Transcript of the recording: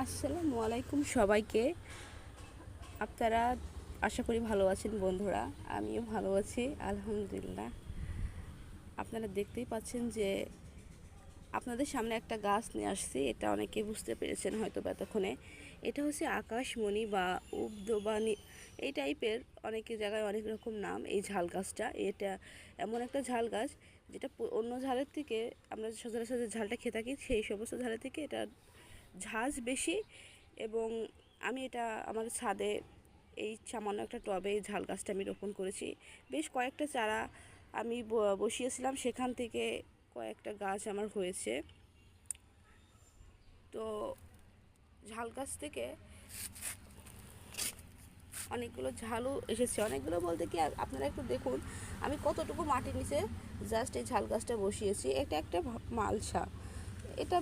আসসালামু আলাইকুম সবাইকে। আপনারা আশা করি ভালো আছেন বন্ধুরা। আমিও ভালো আছি আলহামদুলিল্লাহ। আপনারা দেখতেই পাচ্ছেন যে আপনাদের সামনে একটা গাছ নিয়ে আসছি। এটা অনেকে বুঝতে পেরেছেন হয়তো বা এতক্ষণে। এটা হচ্ছে আকাশমণি বা উবদবানি এই টাইপের অনেক জায়গায় অনেক রকম নাম এই ঝাল গাছটা। এটা এমন একটা ঝাল গাছ যেটা অন্য ঝালের থেকে আমরা সচরাচর যে ঝালটা খেয়ে থাকি সেই সমস্ত ঝালের থেকে এটা ঝাঁজ বেশি। এবং আমি এটা আমার ছাদে এই সামান্য একটা টবে এই ঝাল গাছটা আমি রোপণ করেছি। বেশ কয়েকটা চারা আমি বসিয়েছিলাম, সেখান থেকে কয়েকটা গাছ আমার হয়েছে। তো ঝাল গাছ থেকে অনেকগুলো ঝালও এসেছে। অনেকগুলো বলতে কি আপনারা একটু দেখুন আমি কতটুকু মাটির নিচে জাস্ট এই ঝাল গাছটা বসিয়েছি। এটা একটা মালসা। এটা